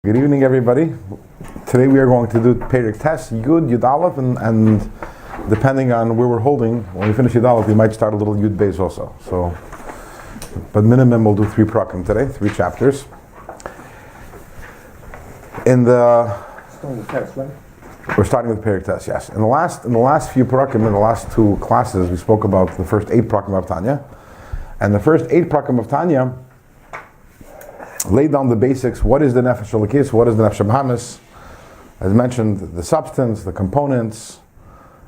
Good evening, everybody. Today we are going to do Perek Tes, Yud, Yud Aleph, and depending on where we're holding, when we finish Yud Aleph, we might start a little Yud Beis also. But minimum we'll do 3 prakim today, 3 chapters. We're starting with Perek Tes, yes. In the last few prakim, in the last 2 classes, we spoke about the first 8 prakim of Tanya, and the first 8 prakim of Tanya laid down the basics. What is the Nefesh Elokis? What is the Nefesh Bahamis? As mentioned, the substance, the components,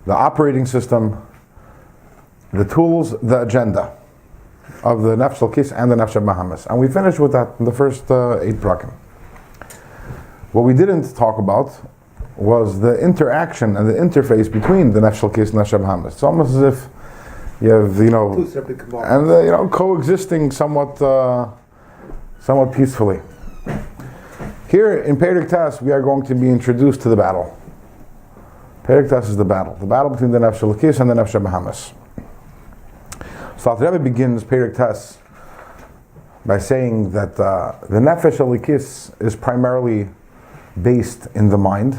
the operating system, the tools, the agenda of the Nefesh Elokis and the Nefesh Bahamis. And we finished with that in the first 8 prakim. What we didn't talk about was the interaction and the interface between the Nefesh Elokis and the Nefesh Bahamis. It's almost as if you have, 2 separate compartments, and coexisting somewhat peacefully. Here in Perek Tes, we are going to be introduced to the battle. Perek Tes is the battle between the Nefesh Elokis and the Nefesh Bahamis. So the Rabbi begins Perek Tes by saying that the Nefesh Elokis is primarily based in the mind.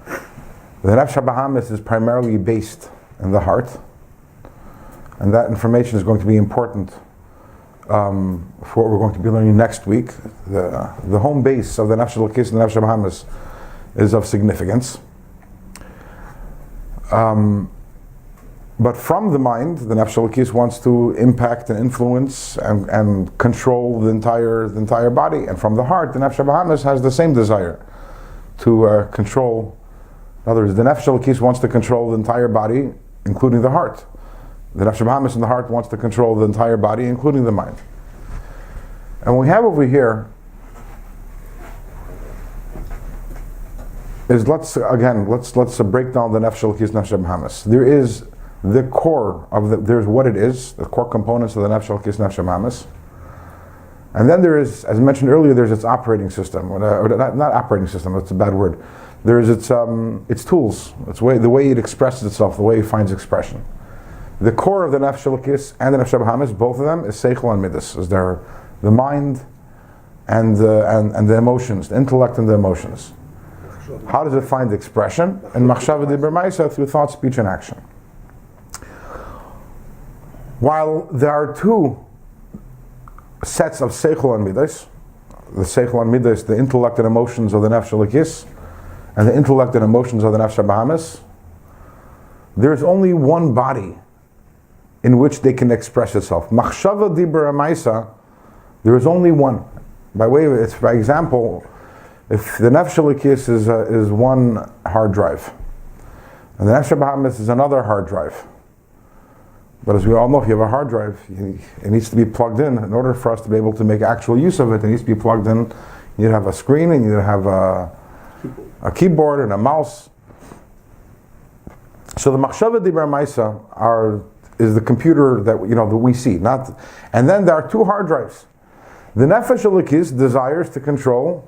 The Nefesh Bahamis is primarily based in the heart, and that information is going to be important for what we're going to be learning next week. The home base of the Nefesh Elokis and the Nefesh Bahamis is of significance. But from the mind, the Nefesh Elokis wants to impact and influence and control the entire body. And from the heart, the Nefesh Bahamis has the same desire to control. In other words, the Nefesh Elokis wants to control the entire body, including the heart. The Nefesh Bahamis in the heart wants to control the entire body, including the mind. And what we have over here is let's break down the Nefesh Elokis and Nefesh Bahamis. There is the core of there's what it is, the core components of the Nefesh Elokis and Nefesh Bahamis. And then there is, as mentioned earlier, there's its operating system, or not operating system, that's a bad word. There is its tools, the way it expresses itself, the way it finds expression. The core of the Nefesh Elokis and the Nefesh Bahamis, both of them, is Seichel and Midas, is the mind and the emotions, the intellect and the emotions. How does it find expression? In Machshava Dibur Ma'isa, through thought, speech, and action. While there are 2 sets of Seichel and Midas, the Seichel and Midas, the intellect and emotions of the Nefesh Elokis, and the intellect and emotions of the Nefesh Bahamis, there is only one body in which they can express itself. Machshava Dibur Ma'isa, there is only one. By example, if the Nefesh Elokis is one hard drive, and the Nefesh Bahamis is another hard drive. But as we all know, if you have a hard drive, it needs to be plugged in. In order for us to be able to make actual use of it, it needs to be plugged in. You need to have a screen, and you need to have a keyboard and a mouse. So the Machshava Dibur Ma'isa is the computer that we see. And then there are 2 hard drives. The Nefesh Elokis desires to control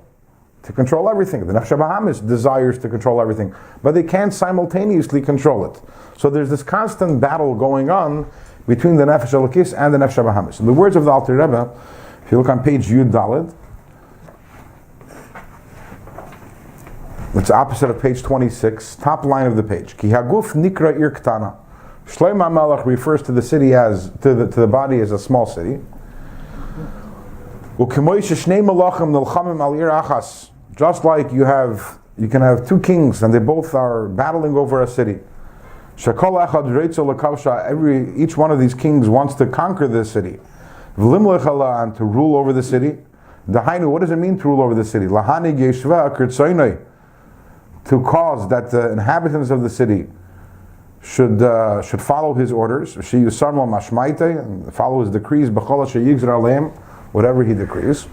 everything. The Nefesh Bahamis desires to control everything, but they can't simultaneously control it. So there's this constant battle going on between the Nefesh Elokis and the Nefesh Bahamis. In the words of the Alter Rebbe, if you look on page Yud Daled, it's opposite of page 26, top line of the page. Ki haguf nikra ir ktana. Shlomo HaMelech refers to the city to the body as a small city. Just like you can have 2 kings and they both are battling over a city. Each one of these kings wants to conquer this city, and to rule over the city. What does it mean to rule over the city? To cause that the inhabitants of the city should follow his orders, and follow his decrees, whatever he decrees.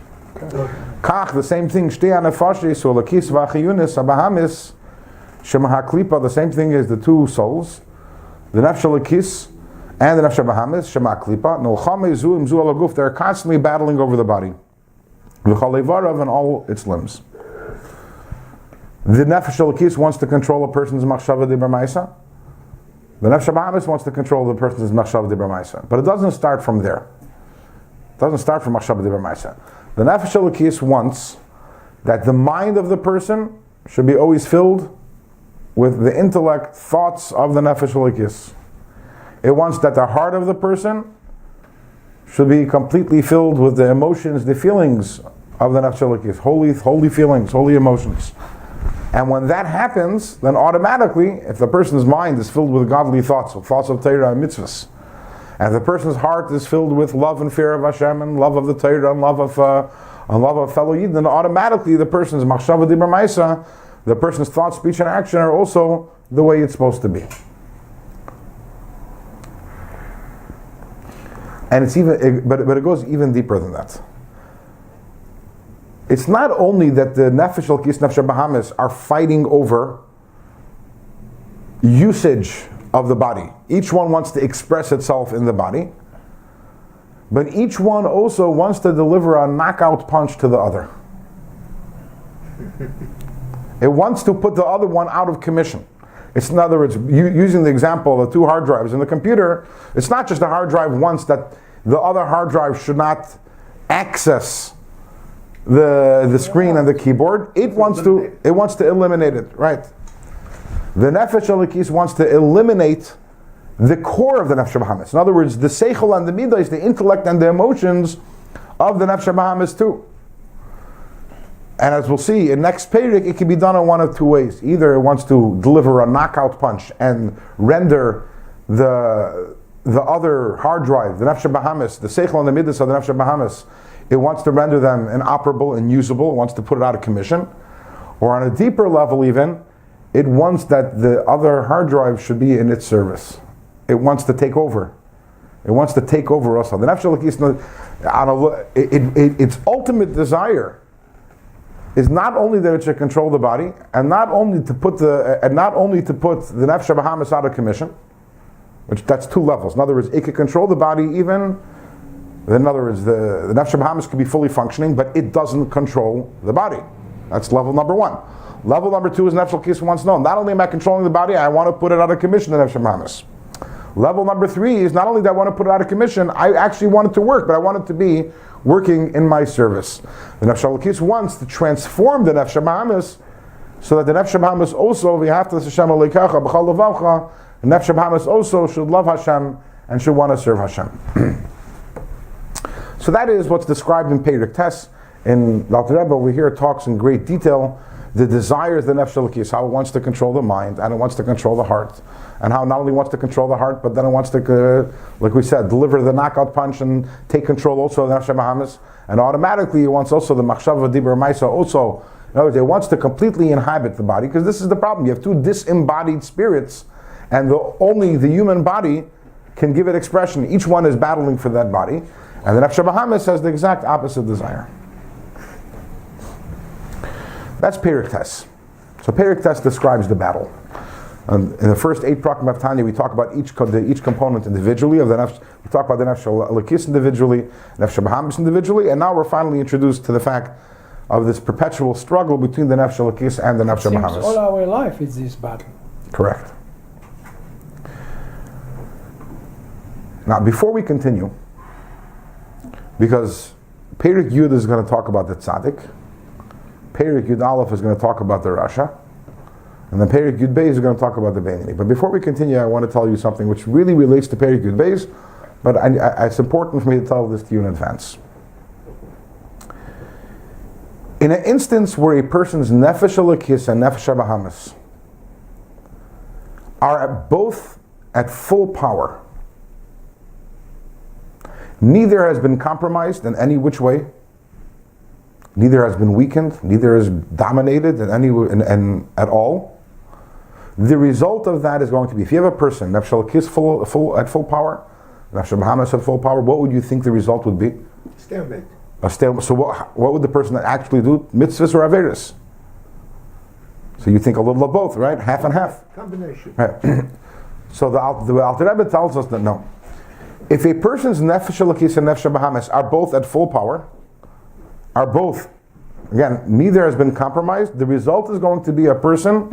Kach, the same thing, the same thing is the 2 souls, the Nefesh Elokis and the Nefesh Bahamis, they're constantly battling over the body, and all its limbs. The Nefesh Elokis wants to control a person's Machshava Dibur Ma'isa. The Nefesh Bahamis wants to control the person's Machshava Dibur Ma'isa. But it doesn't start from there. It doesn't start from Machshava Dibur Ma'isa. The Nefesh Elokis wants that the mind of the person should be always filled with the intellect, thoughts of the Nefesh Elikis. It wants that the heart of the person should be completely filled with the emotions, the feelings of the Nefesh Elikis, holy feelings, holy emotions. And when that happens, then automatically, if the person's mind is filled with godly thoughts of Torah and mitzvahs, and if the person's heart is filled with love and fear of Hashem and love of the Torah and love of fellow Yid, then automatically the person's machshava dibur ma'isa, the person's thought, speech, and action are also the way it's supposed to be. And it's but it goes even deeper than that. It's not only that the Nefesh Elikis, Nefesh Bahamis are fighting over usage of the body. Each one wants to express itself in the body, but each one also wants to deliver a knockout punch to the other. It wants to put the other one out of commission. It's, in other words, using the example of the two hard drives in the computer, it's not just the hard drive wants that the other hard drive should not access the screen and the keyboard. It wants to eliminate it, right? The Nefesh Elikis wants to eliminate the core of the Nefesh Bahamis. In other words, the Seichel and the Midas, the intellect and the emotions of the Nefesh Bahamis too. And as we'll see in next Perek, it can be done in one of two ways. Either it wants to deliver a knockout punch and render the other hard drive, the Nefesh Bahamis, the Seichel and the Midas of the Nefesh Bahamis, it wants to render them inoperable and usable, it wants to put it out of commission. Or on a deeper level even, it wants that the other hard drive should be in its service. It wants to take over. It wants to take over also. The Nefesh Elikis, its ultimate desire is not only that it should control the body, and not only to put the Nefesh Bahamis out of commission, which that's two levels. In other words, it could control the body even. In other words, the Nefesh Bahamis could be fully functioning, but it doesn't control the body. That's level number one. Level number two is Nefesh Elikis wants to know, not only am I controlling the body, I want to put it out of commission, the Nefesh Bahamis. Level number three is not only that I want to put it out of commission, I actually want it to work, but I want it to be working in my service. The Nefesh Elikis wants to transform the Nefesh Bahamis so that the Nefesh Bahamis also, v'ahavta Hashem Elokecha b'chol levavcha, the Nefesh Bahamis also should love Hashem and should want to serve Hashem. So that is what's described in Perek Tes. In the Alter Rebbe over here talks in great detail the desires of the Nefesh Elikis, how it wants to control the mind and it wants to control the heart, and how it not only wants to control the heart, but then it wants to, like we said, deliver the knockout punch and take control also of the Nefesh Bahamis, and automatically it wants also the machshava dibur ma'isa also. In other words, it wants to completely inhabit the body, because this is the problem. You have two disembodied spirits, and only the human body can give it expression. Each one is battling for that body. And the Nefesh Bahamis has the exact opposite desire. That's Perek Tes. So Perek Tes describes the battle. In the first 8 Prakim of Tanya, we talk about each component individually of the Nefesh. We talk about the Nefesh Elikis individually, Nefesh Bahamis individually, and now we're finally introduced to the fact of this perpetual struggle between the Nefesh Elikis and the Nefesh Bahamis. All our life is this battle. Correct. Now, before we continue, because Perek Yud is going to talk about the Tzaddik, Perek Yud Aleph is going to talk about the Rasha, and then Perek Yud Beis is going to talk about the Beinoni. But before we continue, I want to tell you something which really relates to Perek Yud Beis, but it's important for me to tell this to you in advance. In an instance where a person's Nefesh Elikis and Nefesh Bahamis are both at full power, neither has been compromised in any which way, neither has been weakened, neither is dominated in any at all. The result of that is going to be, if you have a person, Nefesh Elikis at full power, Nefesh Bahamis at full power, what would you think the result would be? Stalemate. A stalemate. So what would the person actually do? Mitzvahs or Averis? So you think a little of both, right? Half and half. Combination. Right. So the Alter Rebbe tells us that no. If a person's Nefesh Elikis and Nefesh Bahamis are both at full power, are both, again, neither has been compromised, the result is going to be a person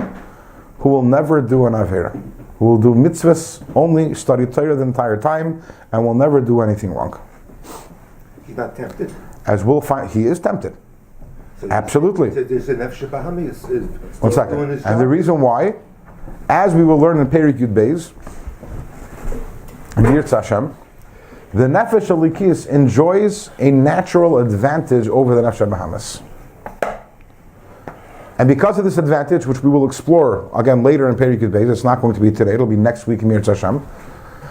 who will never do an Avera, who will do mitzvahs only, study Torah the entire time, and will never do anything wrong. He's not tempted. As we'll find, he is tempted. So Absolutely. There's a Nefesh Bahami is One doing second. his And the job. reason why, as we will learn in Perek Yud Beis, in Yirtzeh Hashem, the Nefesh Alikis enjoys a natural advantage over the Nefesh Bahamas. And because of this advantage, which we will explore again later in Perek Yud Beis, it's not going to be today, it'll be next week in Yirtzeh Hashem.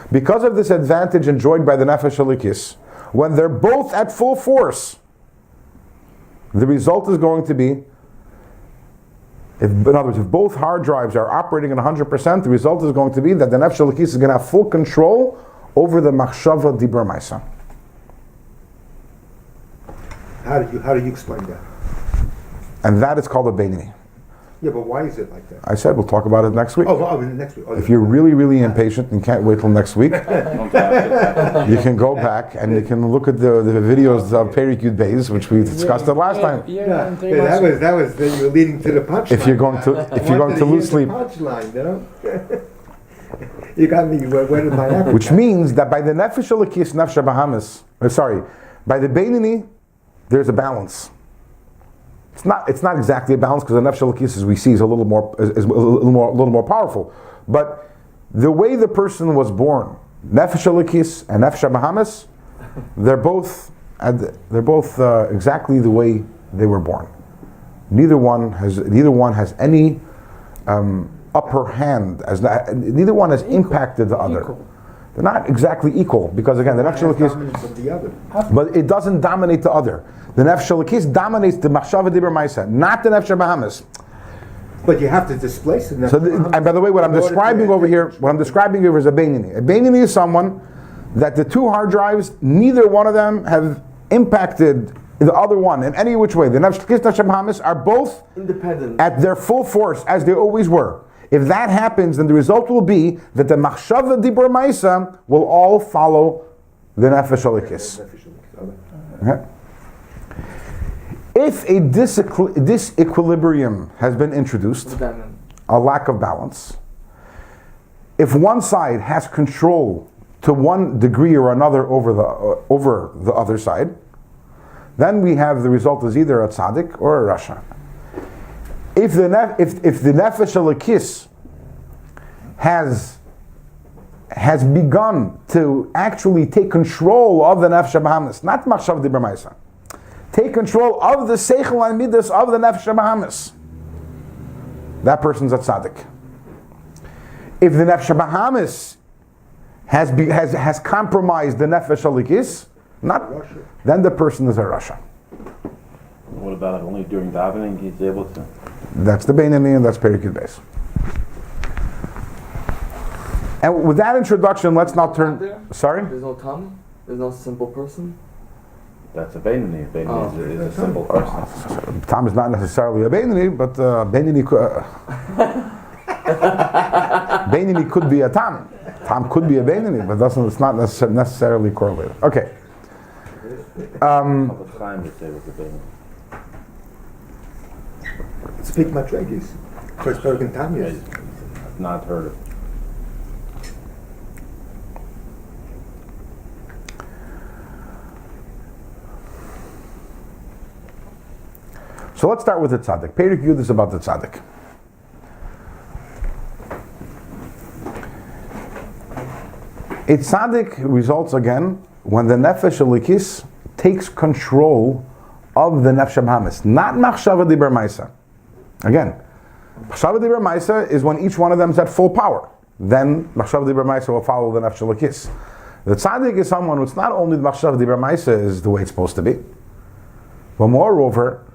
Because of this advantage enjoyed by the Nefesh Alikis, when they're both at full force, the result is going to be, in other words, if both hard drives are operating at 100%, the result is going to be that the Nefesh Alikis is going to have full control over the Machshava Dibur Maisa. How do you explain that? And that is called a Beinani. Yeah, but why is it like that? I said we'll talk about it next week. Next week. If you're really, really impatient and can't wait till next week, Don't have you can go back and you can look at the videos of Perek Yud Beis, which we discussed it last time. Yeah, and 3 Yeah, months. that was then you were leading to the punchline. If you're going to lose sleep, Punchline, you know. You got me. Where did my effort? which means that by the Nefesh Alikis Nefesh Bahamas, by the Beinani, there's a balance. It's not exactly a balance because the Nefesh Alikis, as we see, is a little more powerful. But the way the person was born, Nefesh Alikis and Nefesh Bahamas, they're both exactly the way they were born. Neither one has any upper hand. Neither one has impacted the other. Equal. They're not exactly equal because again, the Nefesh Alikis. Dominance of the other. But it doesn't dominate the other. The Nefesh Alikis dominates the Machshava Dibur Maisa, not the Nefesh Bahamas. But you have to displace it. So, and by the way, what I'm describing over here is a Beinani. A Beinani is someone that the two hard drives, neither one of them have impacted the other one in any which way. The Nefesh Alikis and Nefesh Bahamas are both independent at their full force as they always were. If that happens, then the result will be that the Machshava Dibur Maisa will all follow the Nefesh Alikis. Okay? If a disequilibrium has been introduced, a lack of balance, if one side has control to one degree or another over the other side, then we have the result is either a tzaddik or a rasha. If the Nefesh Alikis has begun to actually take control of the Nefesh Bahamas, not Machshav Dibur Maisa, take control of the Seichel and Midas of the Nefesh Bahamas, that person's a tzaddik. If the Nefesh Bahamas has compromised the Nefesh Alikis, then the person is a rasha. What about only during davening he's able to? That's the Beinani and that's Perek Yud Beis. And with that introduction, let's now turn. Sorry? There's no Tom? There's no simple person? That's a Beinani. Beinani is a simple person. Tom is not necessarily a Beinani, but Beinani Beinani could be a Tom. Tom could be a Beinani, but it's not necessarily correlated. Okay. How much time they say with the Beinani? Speak Matregis. First and Tanya. I've not heard of. So let's start with the tzaddik. Perek Yud is about the tzaddik. A tzaddik results again when the Nefesh Alikis takes control of the Nefesh Bahamas, not Machshava Dibur Maisa. Again, Machshava Dibur Maisa is when each one of them is at full power. Then Machshava Dibur Maisa will follow the Nefesh Alikis. The tzaddik is someone who's not only the Machshava Dibur Maisa is the way it's supposed to be, but moreover,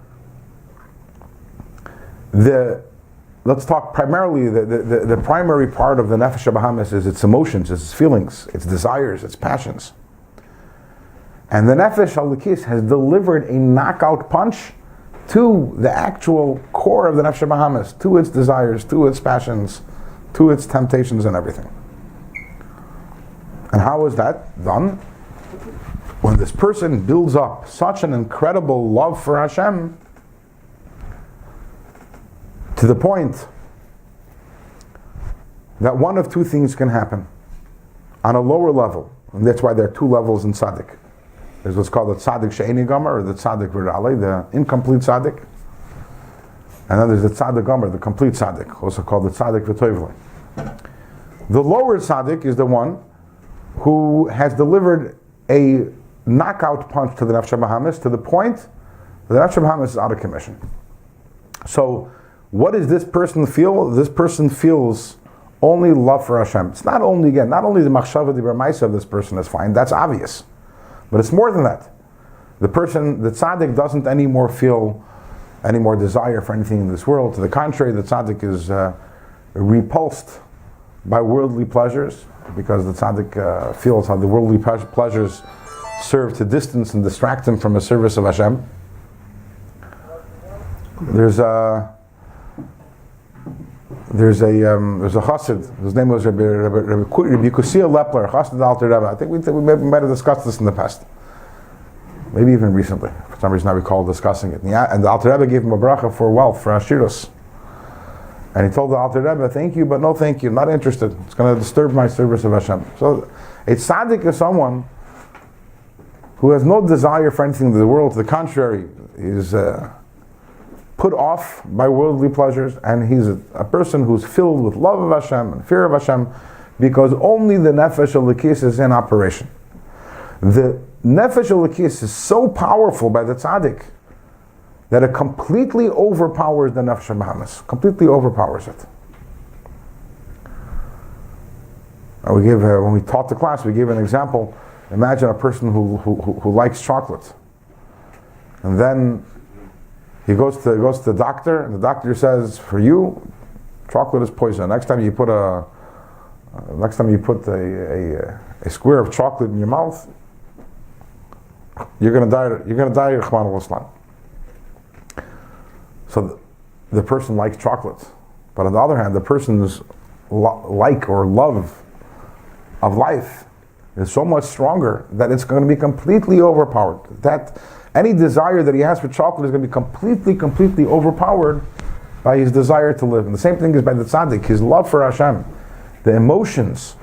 let's talk primarily, the primary part of the Nefesh Bahamas is its emotions, its feelings, its desires, its passions. And the Nefesh Alikis has delivered a knockout punch to the actual core of the Nefesh Bahamas, to its desires, to its passions, to its temptations and everything. And how is that done? When this person builds up such an incredible love for Hashem, to the point that one of two things can happen on a lower level, and that's why there are two levels in tzaddik. There's what's called the tzaddik she'eni gomer, or the tzaddik v'ra'alei, the incomplete tzaddik. And then there's the tzaddik gomer, the complete tzaddik, also called the tzaddik v'toivlei. The lower tzaddik is the one who has delivered a knockout punch to the nefesh habahamis to the point that the nefesh habahamis is out of commission. So, what does this person feel? This person feels only love for Hashem. It's not only the machshava dibur ma'aseh of this person is fine. That's obvious, but it's more than that. The tzaddik doesn't anymore feel any more desire for anything in this world. To the contrary, the tzaddik is repulsed by worldly pleasures, because the tzaddik feels how the worldly pleasures serve to distance and distract him from the service of Hashem. There's a chassid. His name was Rabbi Kusia Lepler, chassid Alter Rebbe. I think we might have discussed this in the past, maybe even recently. For some reason, I recall discussing it. And the Alter Rebbe gave him a bracha for wealth, for ashirus. And he told the Alter Rebbe, "Thank you, but no thank you. I'm not interested. It's going to disturb my service of Hashem." So, a tzaddik is someone who has no desire for anything in the world. To the contrary, is put off by worldly pleasures, and he's a person who's filled with love of Hashem and fear of Hashem, because only the nefesh elikis is in operation. The nefesh elikis is so powerful by the tzaddik that it completely overpowers the nefesh habahamis. Completely overpowers it. When we taught the class, we gave an example. Imagine a person who likes chocolate, and then he goes to the doctor, and the doctor says, "For you, chocolate is poison. Next time you put a square of chocolate in your mouth, you're going to die. You're going to die, Rahman al-Islam." So the person likes chocolate, but on the other hand, the person's like or love of life is so much stronger that it's going to be completely overpowered. That any desire that he has for chocolate is going to be completely overpowered by his desire to live. And the same thing is by the tzaddik, his love for Hashem. The emotions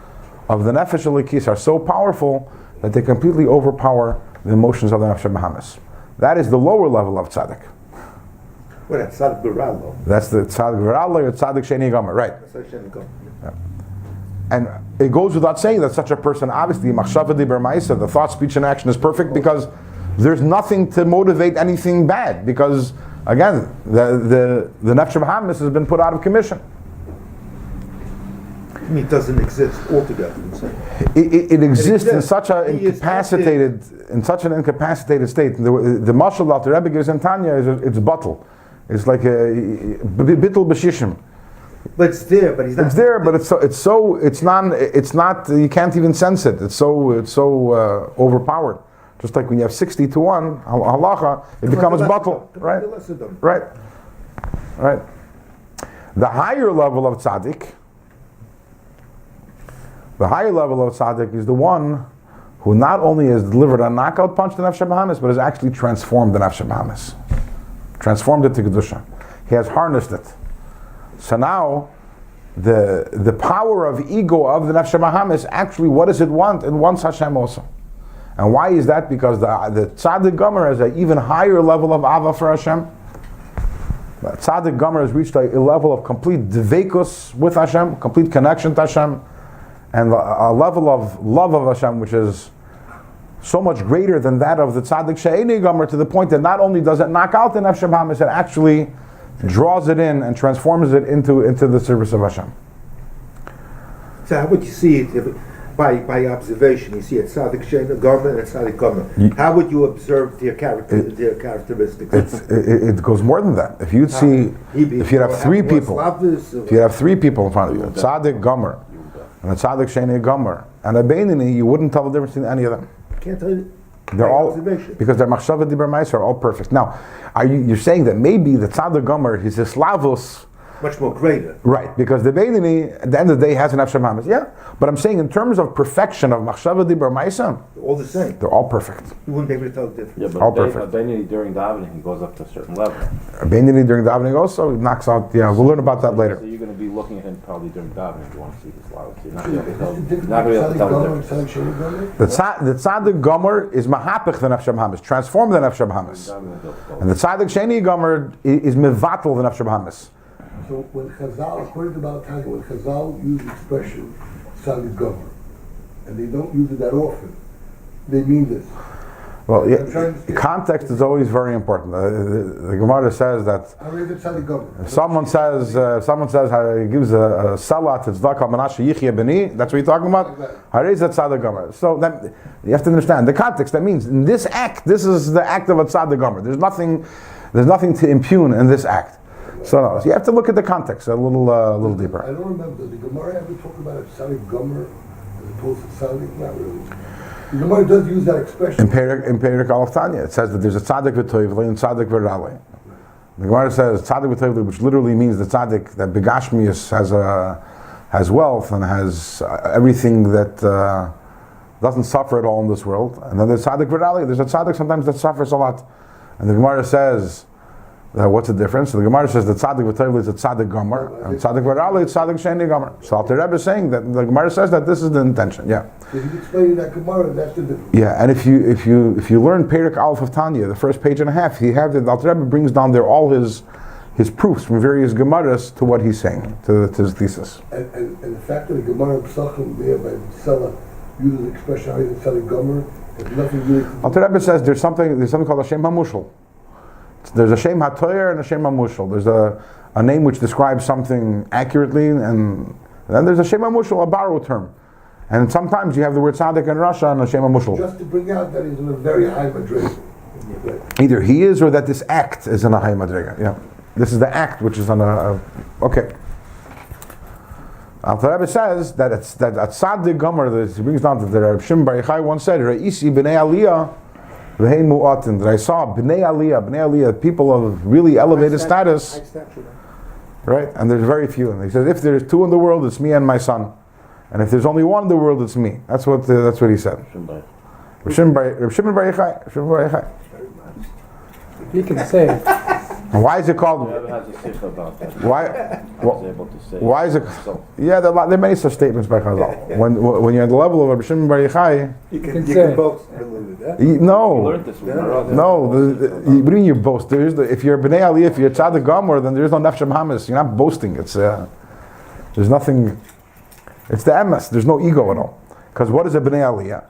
of the nefesh elikis are so powerful that they completely overpower the emotions of the nefesh habahamis. That is the lower level of tzaddik. Well, that's tzaddik v'ra'alei. That's the tzaddik v'ra'alei or tzaddik she'eni gomer, right? Yeah. And it goes without saying that such a person, obviously, machshava dibur ma'aseh, the thought, speech, and action is perfect, because there's nothing to motivate anything bad. Because again, the nefesh habahamis has been put out of commission. It doesn't exist altogether. It exists in such an incapacitated state. The mashal that the Rabbi gives in Tanya is it's bottle. It's like a bittul b'shishim. But it's there, but he's not. It's there, but it's not. You can't even sense it. It's so overpowered. Just like when you have 60 to 1 halacha, it becomes bottle, right? Right. The higher level of tzaddik. The higher level of tzaddik is the one who not only has delivered a knockout punch to nefesh habahamis, but has actually transformed the nefesh habahamis. Transformed it to kedusha. He has harnessed it. So now, the power of ego of the nefesh habahamis, actually, what does it want? It wants Hashem also. And why is that? Because the tzaddik gomer has an even higher level of ava for Hashem. The tzaddik gomer has reached a level of complete dveikus with Hashem, complete connection to Hashem, and a level of love of Hashem which is so much greater than that of the tzaddik she'eni gomer, to the point that not only does it knock out the nefesh habahamis, it actually draws it in and transforms it into the service of Hashem. So how would you see it by observation? You see a tzaddik she'eni gomer and a tzaddik gomer. How would you observe their characteristics? It goes more than that. If you'd see, if you have three people in front of you, a tzaddik gomer and a tzaddik she'eni gomer and a beinoni, you wouldn't tell the difference between any of them. Can't tell you. They're all, because their machshava dibur ma'aseh are all perfect. Now, you're saying that maybe the tzaddik gomer, his slavos, much more greater. Right, because the beinoni, at the end of the day, has an nefesh habahamis. Yeah, but I'm saying in terms of perfection of machshava dibur ma'aseh, They're all the same. they're all perfect. You wouldn't be able to tell the difference. Yeah, All but perfect. beinoni during davening, he goes up to a certain level. A beinoni during davening also knocks out. Yeah, we'll learn about that later. So you're going to to be looking at him probably during davening if you want to see his flowers. You're not Is going to the difference not gonna be able to tell the between difference. Tzaddik Sheni Gomer? The tzaddik gomer is mahapich the nefesh habahamis, transform the nefesh habahamis, and the tzaddik sheni gomer is mevatel the nefesh habahamis. So when Chazal, according to Baal Tanya, when Chazal use the expression Tzaddik Gomer, and they don't use it that often, they mean this. Well, I'm trying to yeah, understand. context is always very important. The Gemara says that I read the Tzaddik Gomer. if someone says he gives a salat, it's dak menashe yichya beni. That's what you're talking about. Harei zat tzaddik gomer. So that, you have to understand the context. That means in this act, this is the act of a tzaddik gomer. There's nothing to impugn in this act. So you have to look at the context a little deeper. I don't remember. Does the Gemara ever talk about a Tzaddik Gomer as opposed to Tzaddik? Not really. The Gemara does use that expression. In Perek Aleph Tanya, it says that there's a tzaddik v'toivli and tzaddik v'rali. The Gemara says tzaddik v'toivli, which literally means the tzaddik that begashmius has wealth and has everything that doesn't suffer at all in this world. And then there's tzaddik v'rali. There's a tzaddik sometimes that suffers a lot. And the Gemara says, what's the difference? So the Gemara says that tzaddik v'toivli is a tzaddik gomer, and tzaddik v'rali is tzaddik sheni gomer. So the Rebbe is saying that the Gemara says that this is the intention. Yeah. So he's explaining that Gemara, that's the difference. Yeah, and if you learn Perek Aleph of Tanya, the first page and a half, the Alter Rebbe brings down there all his proofs from various Gemaras to what he's saying, to his thesis. And the fact that the Gemara Psachim there by Sela uses the expression how you Tzaddik Gomer has nothing really to do. Alter Rebbe says there's something called a Shem HaMushal. There's a Shem HaToyer and a Shem HaMushal. There's a name which describes something accurately, and then there's a Shem HaMushal, a borrowed term. And sometimes you have the word tzaddik in Russia and a Shem HaMushal. Just to bring out that he's in a very high madrigal. Either he is or that this act is in a high madriga. Yeah. This is the act which is on a okay. Alter Rebbe says that a tzaddik gomer, he brings down that the Rabbi Shimon Bar Yochai once said, Re'isi b'nei aliyah v'hein mu'atin, that I saw b'nei aliyah, people of really elevated status, right? And there's very few. And he says, if there's two in the world, it's me and my son. And if there's only one in the world, it's me. That's what he said. Rabbi Shimon Bar Yochai. You can say it. And why is it called? Whoever has a sikha about that. Why? is able to say Why is it? so. Yeah, there are many such statements by Chazal. When you're at the level of Rabbi Shimon Bar Yochai, You can can say. both believe it. You no, learned this one. no. What do you mean you boast? If you're Bnei Aliyah, if you're Tzaddik Gomer, then there's no Nefesh Habahamis. You're not boasting. It's there's nothing. It's the emes. There's no ego at all. Because what is a Bnei Aliyah?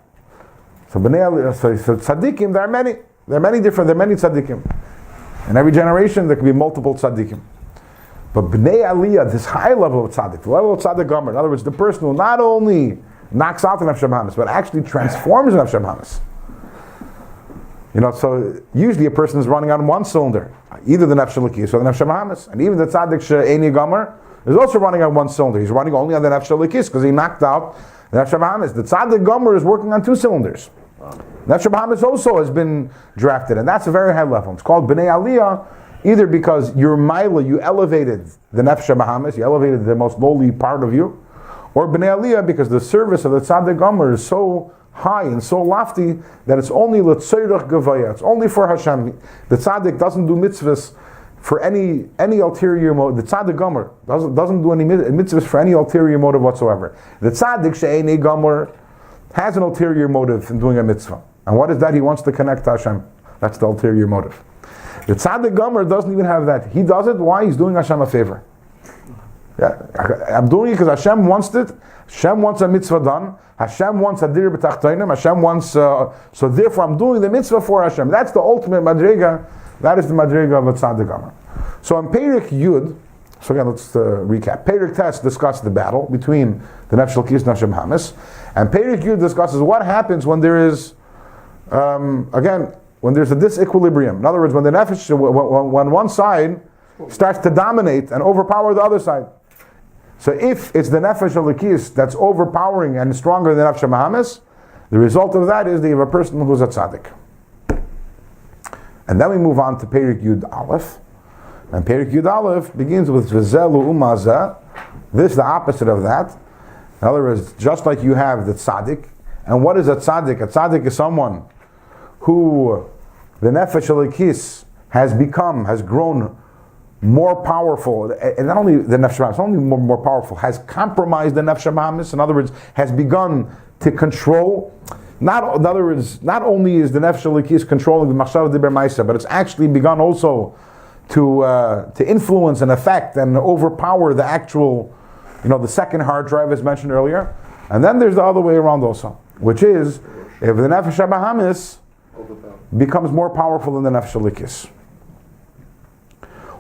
So Bnei Aliyah, so tzaddikim. There are many. There are many tzaddikim. In every generation, there can be multiple tzaddikim. But Bnei Aliyah, this high level of tzaddik, the level of tzaddik gomer, in other words, the person who not only knocks out the nefesh habahamis, but actually transforms the nefesh habahamis. You know, so usually a person is running on one cylinder, either the nefesh halikis or the nefesh habahamis, and even the tzaddik she'eni gomer is also running on one cylinder. He's running only on the nefesh halikis because he knocked out the nefesh habahamis. The tzaddik gomer is working on two cylinders. Nefesh habahamis also has been drafted, and that's a very high level. It's called Bnei Aliyah, either because you're Maila, you elevated the Nefesh habahamis, you elevated the most lowly part of you, or Bnei Aliyah because the service of the Tzaddik Gomer is so high and so lofty that it's only L'tzoyrach Gavaya, it's only for Hashem. The Tzaddik doesn't do mitzvahs for any ulterior motive. The Tzaddik Gomer doesn't do any mitzvahs for any ulterior motive whatsoever. The Tzaddik She'eni Gomer has an ulterior motive in doing a mitzvah. And what is that? He wants to connect to Hashem. That's the ulterior motive. The tzaddik gomer doesn't even have that. He does it. Why? He's doing Hashem a favor. Yeah, I'm doing it because Hashem wants it. Hashem wants a mitzvah done. Hashem wants a dir b'tachtainim. Hashem wants. So therefore, I'm doing the mitzvah for Hashem. That's the ultimate madrega. That is the madrega of a tzaddik gomer. So in Perek Yud. So again, let's recap. Perek Tes discusses the battle between the Nefesh Halikis and Nefesh Habahamis, and Perek Yud discusses what happens when there is. When there's a disequilibrium. In other words, when the nefesh, when one side starts to dominate and overpower the other side. So if it's the nefesh halikis that's overpowering and stronger than nefesh habahamis, the result of that is that you have a person who's a tzaddik. And then we move on to Perek Yud Aleph. And Perek Yud Aleph begins with V'zelu Umazeh. This is the opposite of that. In other words, just like you have the tzaddik. And what is a tzaddik? A tzaddik is someone who the nefesh halikis has grown more powerful, and not only the Nefesh Bahamis, not only more powerful, has compromised the Nefesh Bahamis, in other words, has begun to control. In other words, not only is the Nefesh Elikis controlling the Machshava Diber Maisa, but it's actually begun also to influence and affect and overpower the actual, the second hard drive as mentioned earlier. And then there's the other way around also, which is if the Nefesh Bahamis becomes more powerful than the Nefesh Elikis.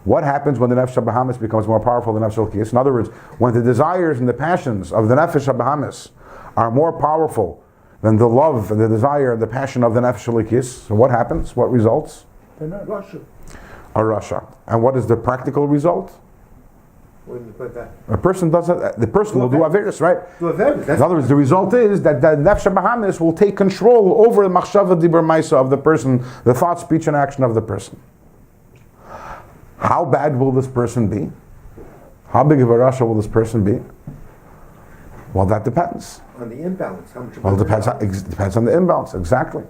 What happens when the Nefesh Bahamis becomes more powerful than the Nefesh Elikis? In other words, when the desires and the passions of the Nefesh Bahamis are more powerful than the love and the desire and the passion of the Nefesh Elikis, so what happens? What results? They're not Russia. A Rasha. And what is the practical result? When you put that. The person will do Averis, right? Do Averis. In other words, the result is that the Nefesh Bahamis will take control over the Machshava Dibur Maisa of the person, the thought, speech, and action of the person. How bad will this person be? How big of a Rasha will this person be? Well, that depends. On the imbalance. How much? Well, it depends on the imbalance, exactly.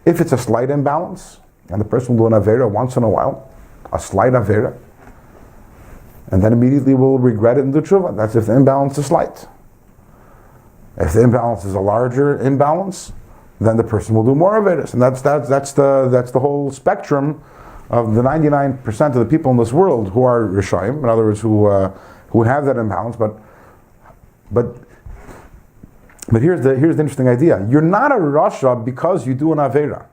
If it's a slight imbalance, and the person will do an Avera once in a while, a slight Avera, and then immediately will regret it and do tshuva. That's if the imbalance is slight. If the imbalance is a larger imbalance, then the person will do more Averas. And that's the whole spectrum of the 99% of the people in this world who are Rishayim, in other words, who have that imbalance, but here's the interesting idea. You're not a Rasha because you do an Avera.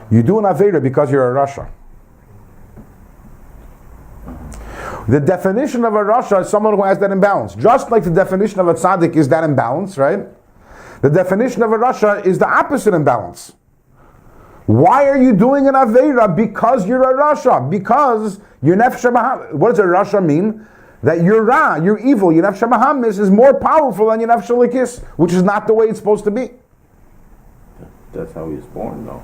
You do an Avera because you're a Rasha. The definition of a Rasha is someone who has that imbalance. Just like the definition of a tzaddik is that imbalance, right? The definition of a Rasha is the opposite imbalance. Why are you doing an Avera? Because you're a Rasha. Because your Nefesh Bahamis. What does a Rasha mean? That you're Ra, you're evil. Your Nefesh Bahamis is more powerful than your Nefesh Elikis, which is not the way it's supposed to be. That's how he was born, though.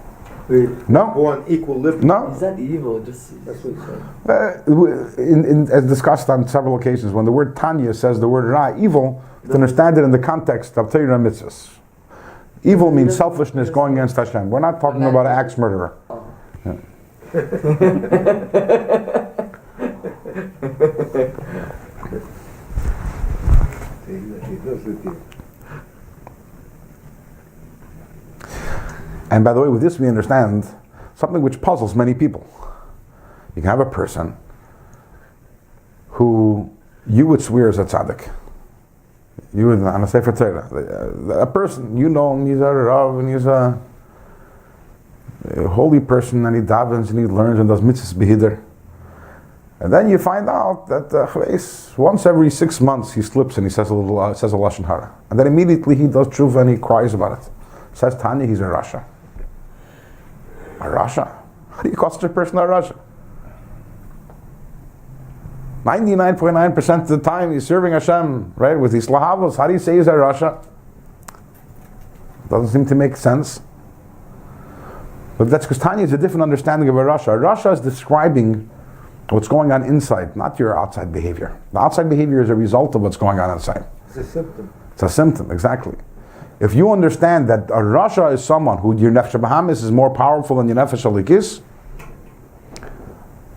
No. Born equilibrium. No. Is that evil? Just That's what he said. As discussed on several occasions, when the word Tanya says the word Ra, evil, to understand it in the context of Torah mitzvahs. Evil means selfishness going against Hashem. We're not talking about an axe murderer. Oh. Yeah. And by the way, with this we understand something which puzzles many people. You can have a person who you would swear is a tzaddik. You would, on a Sefer Torah, a person, he's a Rav, and he's a holy person, and he davens, and he learns, and does mitzvahs behidr. And then you find out that once every 6 months he slips and he says a lashon hara, and then immediately he does tshuva and he cries about it. Says Tanya, he's a Rasha. A Rasha? How do you call such a person a Rasha? 99.9% of the time he's serving Hashem, right, with his lahavos. How do you say he's a Rasha? Doesn't seem to make sense. But that's because Tanya is a different understanding of a Rasha. A Rasha is describing what's going on inside, not your outside behavior. The outside behavior is a result of what's going on inside. It's a symptom. It's a symptom, exactly. If you understand that a Rasha is someone who your Nefesh Bahamis is more powerful than your Nefesh Elikis,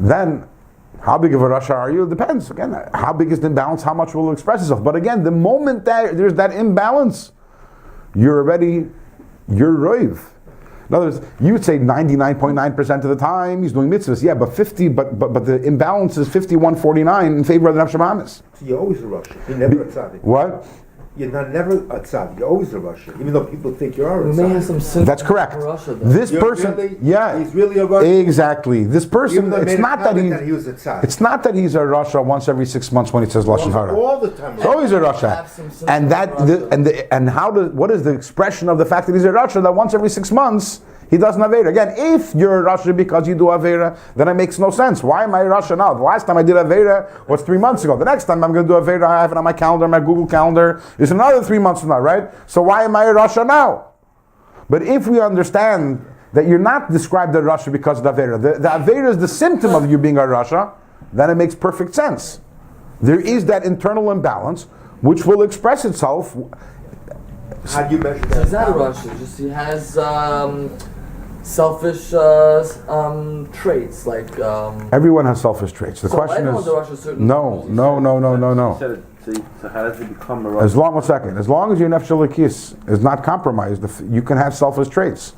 then how big of a Rasha are you? It depends. Again, how big is the imbalance? How much will it express itself? But again, the moment that there's that imbalance, you're roiv. In other words, you would say 99.9% of the time he's doing mitzvahs. Yeah, but the imbalance is 51-49 in favor of the Nefesh Bahamis. So you're always a Russian. You're never a tzaddik. What? You're never a tzaddik. You're always a Russian, even though people think you are a we may have tzaddik. some That's correct. Russia, though. This You're person, really- yeah, he's really a Russian. Exactly. This person, Even though it's made a not that comment he was a tzaddik. it's not that he's a Rasha once every 6 months when he says lashon hara. All the time. It's always a Rasha, Have some symptoms and that of Rasha. what is the expression of the fact that he's a Rasha that once every 6 months he does an Avera? Again, if you're a Rasha because you do Avera, then it makes no sense. Why am I a Rasha now? The last time I did Avera was 3 months ago. The next time I'm going to do Avera, I have it on my calendar, my Google calendar, is another 3 months from now, right? So why am I a Rasha now? But if we understand that you're not described as a Rasha because of the Avera, the Avera is the symptom of you being a Rasha, then it makes perfect sense. There is that internal imbalance which will express itself. How do you measure So that? he's not a Russia, just he has selfish traits, like. Everyone has selfish traits. The So question everyone is, in Russia certainly no. So how does it become a As long as your nefesh elokis is not compromised, you can have selfish traits,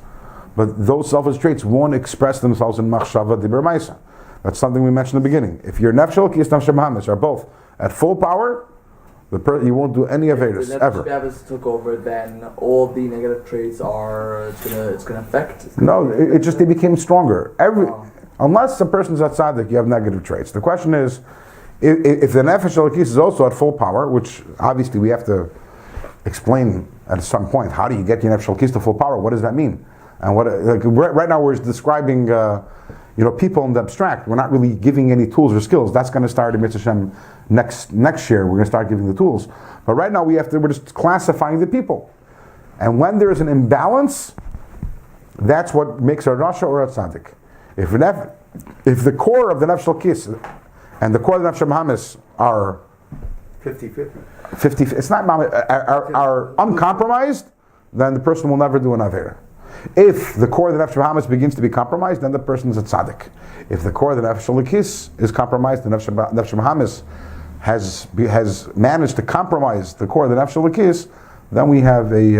but those selfish traits won't express themselves in machshava dibur ma'isa. That's something we mentioned in the beginning. If your nefesh elokis and nefesh bahamis are both at full power, you won't do any averis ever. If the took over, then all the negative traits it's gonna affect. No, it just they became stronger. Unless the person's at tzaddik, you have negative traits. The question is, if the nefesh elokis is also at full power, which obviously we have to explain at some point, how do you get your nefesh elokis to full power? What does that mean? And right now we're describing people in the abstract. We're not really giving any tools or skills. That's going to start in Mitzvah Hashem next year. We're going to start giving the tools. But right now we're just classifying the people. And when there is an imbalance, that's what makes a rasha or a tzaddik. If the core of the nefesh elokis and the core of the nefesh bahamis are 50-50. it's not are uncompromised, then the person will never do an avera. If the core of the nefesh bahamis begins to be compromised, then the person is a tzaddik. If the core of the nefesh elokis is compromised, the nefesh bahamis has managed to compromise the core of the nefesh elokis, then we have a.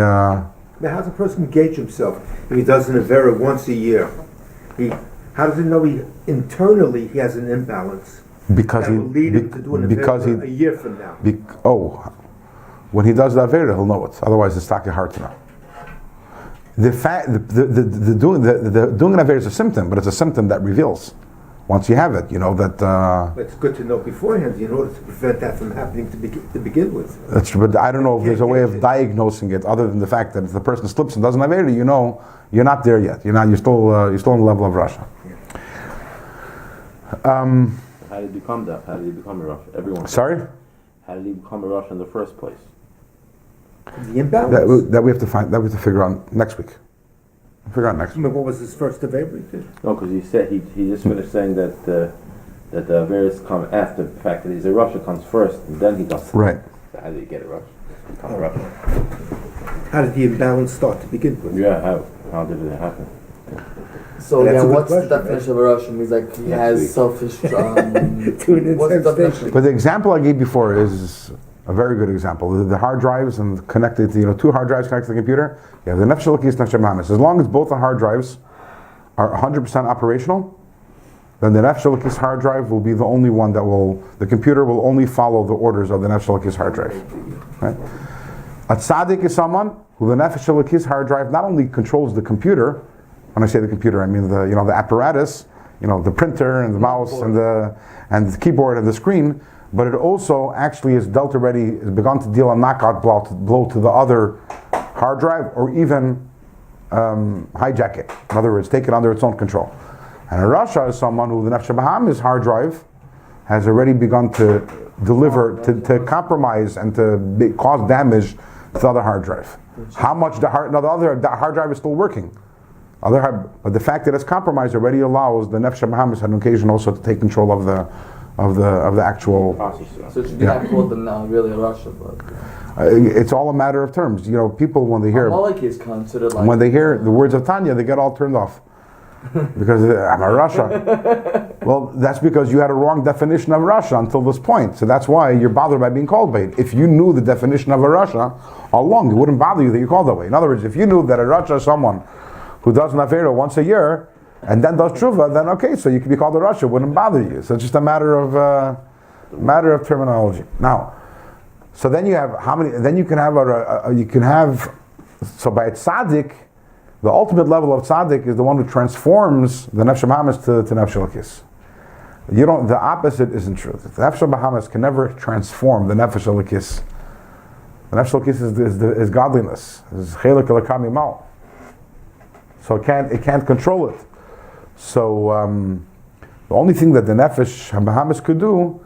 Now, how does a person gauge himself if he does an avera once a year? How does he know internally he has an imbalance? Because that will lead him to do an avera a year from now. When he does the avera, he'll know it. Otherwise, it's not hard to know. The doing an avera is a symptom, but it's a symptom that reveals. Once you have it, that. But it's good to know beforehand in order to prevent that from happening to begin with. That's true, but I don't know if there's a way of diagnosing it other than the fact that if the person slips and doesn't have avera, you're not there yet. You're still on the level of rasha. How did he become that? How did he become a Rosh? Everyone. Sorry? How did he become a Rosh in the first place? The imbalance. That we have to figure out next week. What was his first avera? No, because he said he just finished saying that the Averis come after the fact that he's a Rosh comes first, and then he does. Right. So how did he get a Rosh? Become a Rosh. How did the imbalance start to begin with? Yeah, how did it happen? So That's a good what's question, the definition of a Russian? Means like he has selfish. What's the definition? But the example I gave before is a very good example. The hard drives and connected to, two hard drives connected to the computer. You have the nefesh elokis, nefesh bahamis. As long as both the hard drives are 100% operational, then the nefesh elokis hard drive will be the only one the computer will only follow the orders of the nefesh elokis hard drive. Right? A tzaddik is someone who the nefesh elokis hard drive not only controls the computer. When I say the computer, I mean the apparatus, the printer and the mouse and the keyboard and the screen. But it also actually has begun to deal a knockout blow to the other hard drive, or even hijack it. In other words, take it under its own control. And a rasha is someone who the nefesh bahamis hard drive has already begun to deliver, to compromise and to cause damage to the other hard drive. How much the hard drive is still working. But the fact that it's compromised already allows the nefesh bahamis on occasion also to take control of the actual process. So it should be not called really a Russia, but it's all a matter of terms. People when they hear Amalek is considered like when they hear the words of Tanya, they get all turned off because I'm a Rasha. Well, that's because you had a wrong definition of Rasha until this point. So that's why you're bothered by being called by it. If you knew the definition of a Rasha all along, it wouldn't bother you that you're called that way. In other words, if you knew that a Rasha is someone who does an avera once a year and then does tshuva, then okay, so you can be called a rasha, it wouldn't bother you. So it's just a matter of terminology. Now, so then you have how many? Then you can have so by tzaddik, the ultimate level of tzaddik is the one who transforms the nefesh bahamis to nefesh elokis. The opposite isn't true. The nefesh bahamis can never transform the nefesh elokis. The nefesh elokis is godliness, is chelik elokam yimal. So it can't control it. So the only thing that the nefesh bahamis could do,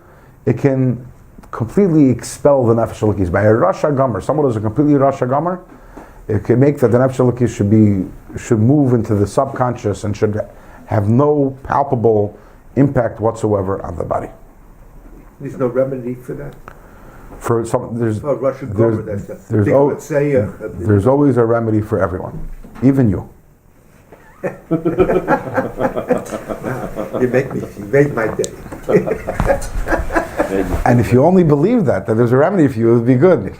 it can completely expel the nefesh elokis by a rasha gomer. Someone who's a completely rasha gomer, it can make that the nefesh elokis should move into the subconscious and should have no palpable impact whatsoever on the body. There's no remedy for that. For some, there's Russian gomer. That's there's always a remedy for everyone, even you. You made my day. And if you only believe that there's a remedy for you, it would be good.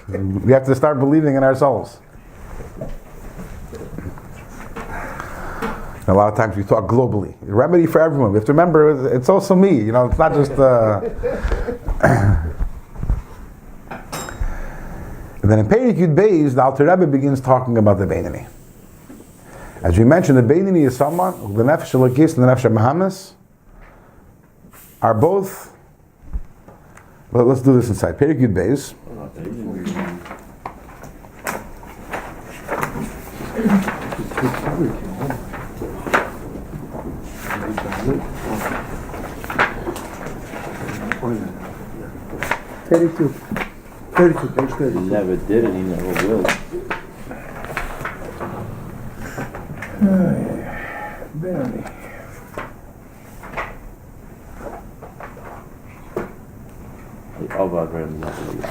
We have to start believing in ourselves. And a lot of times we talk globally. A remedy for everyone. We have to remember it's also me. You know, it's not just. And then in Perek Yud Beis, the Alter Rebbe begins talking about the Beinani. As we mentioned, the Beinani is someone who the Nefesh Elokis and the Nefesh Bahamas are both. Well, let's do this inside. Perek Yud Beis. Thirty-two. 32, page 32. He never did it, he never will. Barely. The Avad Rebbe Naftali.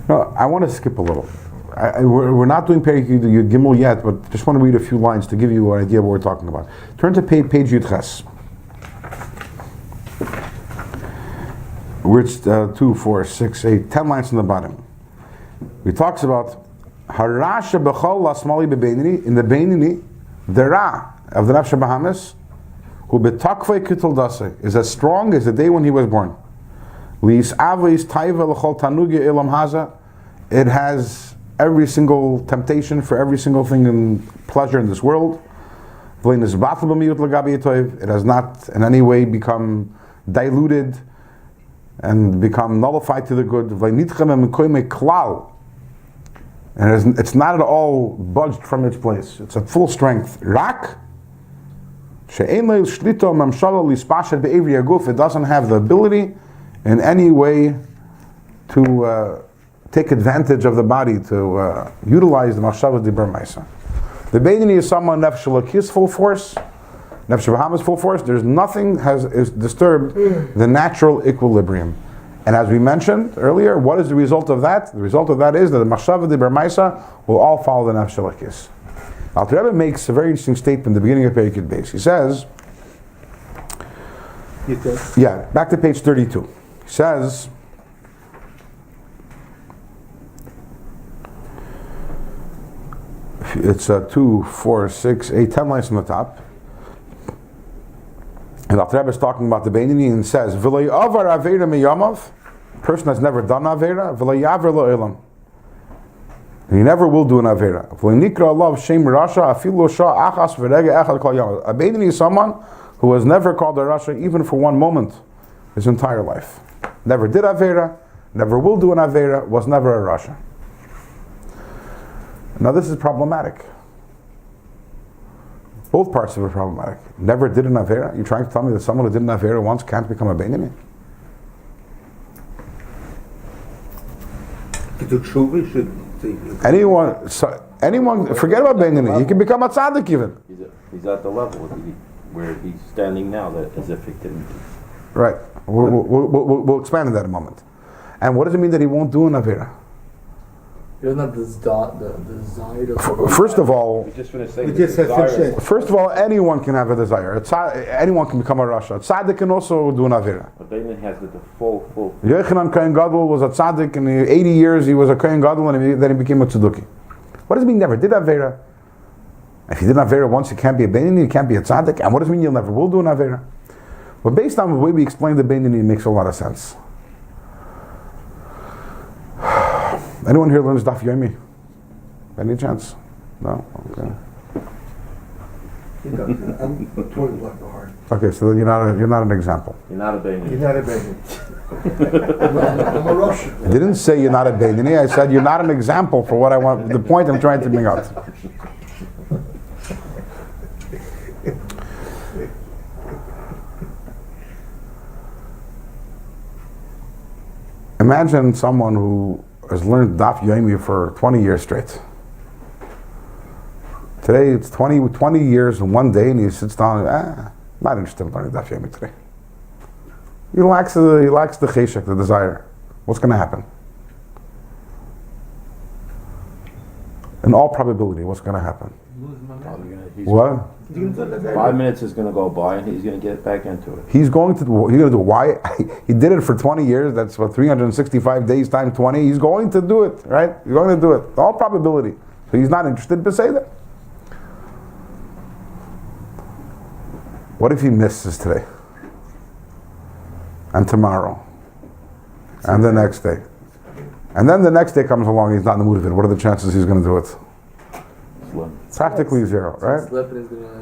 No, I want to skip a little. We're not doing Perek Yud Gimel yet, but just want to read a few lines to give you an idea of what we're talking about. Turn to page Yud Ches. Which 2, 4, 6, 8, 10 lines from the bottom. He talks about Harasha B'chol Lasmali B'Beinini, in the Beinini, the Ra of the Nefesh Bahamas, who betakvei kitol dase, is as strong as the day when he was born. Lis Avis Taiva L'chol Tanugi Elam Haza, it has every single temptation for every single thing in pleasure in this world. It has not in any way become diluted and become nullified to the good. And it's not at all budged from its place. It's at full strength. Rak, it doesn't have the ability in any way to take advantage of the body, to utilize the machshava dibur ma'isa. The Beinani is someone Nefesh Elokis full force, Nefesh Bahamas full force. There's nothing is disturbed the natural equilibrium. And as we mentioned earlier, what is the result of that? The result of that is that the machshava dibur ma'isa will all follow the Nefesh Elokis. Alter Rebbe makes a very interesting statement in the beginning of Perek Yud Beis. He says, back to page 32. He says, it's 2, 4, 6, 8, 10 lines from the top. And Alter Rebbe is talking about the Beinani and says, "V'lo avar aveira miyamav," person has never done aveira, "v'lo yaver lo elam." He never will do an aveira. V'lo nikra alav shem rasha afilu shah achas v'rega echad kol yom. A Beinani is someone who has never called a rasha even for one moment his entire life. Never did aveira, never will do an aveira, was never a rasha. Now this is problematic. Both parts of it are problematic. Never did an avera. You're trying to tell me that someone who did an avera once can't become a Beinani? To do tshuva should. Anyone, forget about Beinani. You can become a tzaddik even. He's at the level where he's standing now, that as if he didn't. Right. We'll expand on that in a moment. And what does it mean that he won't do an avera? He doesn't have the desire to. First of all, We just have First of all, anyone can have a desire. Anyone can become a rasha. A tzaddik can also do an avera. But Beinani has the full. Yochanan Kohen Gadol was a tzaddik, and 80 years he was a Kohen Gadol, and then he became a tzedukah. What does it mean never did avera? If you did an avera once, you can't be a Beinani, you can't be a tzaddik. And what does it mean you never will do an avera? Well, based on the way we explained the Beinani, it makes a lot of sense. Anyone here learns Daf Yomi? Any chance? No? Okay. I'm 20 block the heart. Okay, so then you're not an example. You're not a Beinani. You're not a Beinani. I'm a Russian. I didn't say you're not a Beinani, I said you're not an example for what I want, the point I'm trying to bring out. Imagine someone who has learned Daf Yomi for 20 years straight. Today it's 20 years in one day, and he sits down and, not interested in learning Daf Yomi today. He lacks the cheshek, the desire. What's going to happen? in all probability, what's going to happen? He's What? 5 minutes is going to go by, and he's going to get back into it. He's going to do why? He did it for 20 years. That's what 365 days times 20. He's going to do it, right? He's going to do it. In all probability. So he's not interested, but say that. What if he misses today? And tomorrow? And the next day? And then the next day comes along, he's not in the mood of it. What are the chances he's going to do it? Practically zero, right?